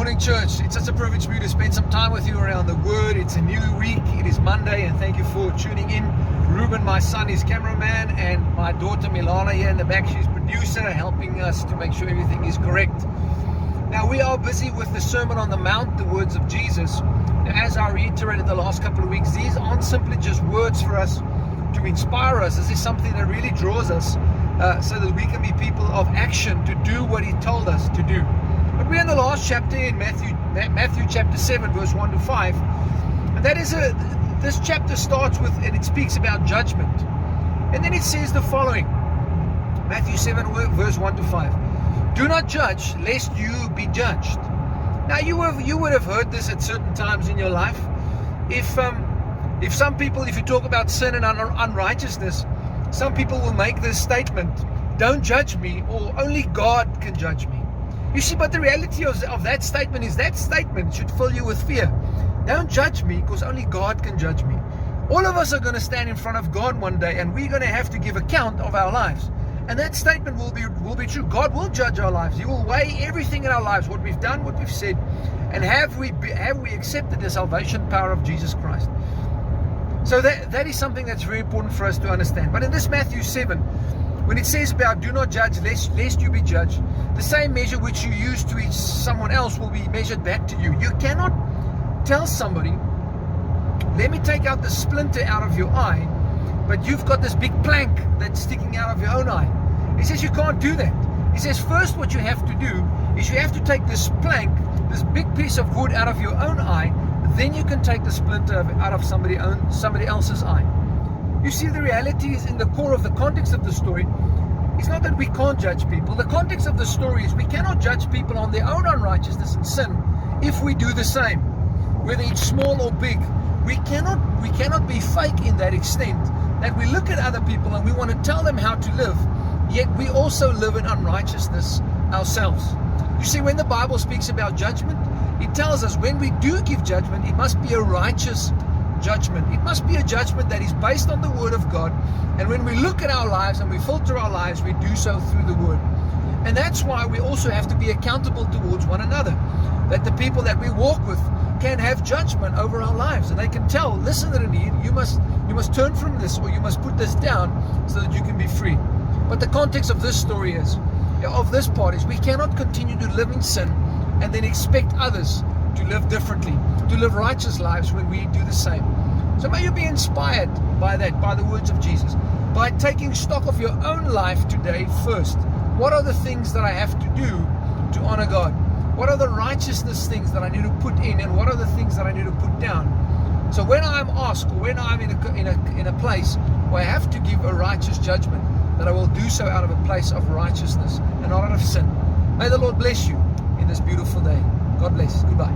Morning, church. It's such a privilege for me to spend some time with you around the Word. It's a new week. It is Monday, and thank you for tuning in. Ruben, my son, is cameraman, and my daughter Milana here in the back. She's producer, helping us to make sure everything is correct. Now, we are busy with the Sermon on the Mount, the words of Jesus. Now, as I reiterated the last couple of weeks, these aren't simply just words for us to inspire us. This is something that really draws us so that we can be people of action to do what He told us to do. But we're in the last chapter in Matthew chapter 7, verse 1 to 5. And that is this chapter starts with, and it speaks about judgment. And then it says the following. Matthew 7, verse 1 to 5. Do not judge, lest you be judged. Now, you would have heard this at certain times in your life. If some people, if you talk about sin and unrighteousness, some people will make this statement, don't judge me, or only God can judge me. You see, but the reality of that statement is that statement should fill you with fear. Don't judge me, because only God can judge me. All of us are going to stand in front of God one day, and we're going to have to give account of our lives. And that statement will be true. God will judge our lives. He will weigh everything in our lives, what we've done, what we've said, and have we accepted the salvation power of Jesus Christ. So that is something that's very important for us to understand. But in this Matthew 7, when it says about do not judge lest you be judged, the same measure which you use to someone else will be measured back to you. You cannot tell somebody, let me take out the splinter out of your eye, but you've got this big plank that's sticking out of your own eye. He says you can't do that. He says first what you have to do is you have to take this plank, this big piece of wood out of your own eye, then you can take the splinter out of somebody else's eye. You see, the reality is in the core of the context of the story. It's not that we can't judge people. The context of the story is we cannot judge people on their own unrighteousness and sin if we do the same, whether it's small or big. We cannot be fake in that extent that we look at other people and we want to tell them how to live, yet we also live in unrighteousness ourselves. You see, when the Bible speaks about judgment, it tells us when we do give judgment, it must be a righteous judgment. It must be a judgment that is based on the Word of God. And when we look at our lives and we filter our lives, we do so through the Word. And that's why we also have to be accountable towards one another. That the people that we walk with can have judgment over our lives. And they can tell, listen to me, you must turn from this, or you must put this down so that you can be free. But the context of this story is, of this part is, we cannot continue to live in sin and then expect others to live differently, to live righteous lives when we do the same. So may you be inspired by that, by the words of Jesus, by taking stock of your own life today first. What are the things that I have to do to honor God? What are the righteousness things that I need to put in, and what are the things that I need to put down? So when I'm asked, or when I'm in a place where I have to give a righteous judgment, that I will do so out of a place of righteousness and not out of sin. May the Lord bless you in this beautiful day. God bless. Goodbye.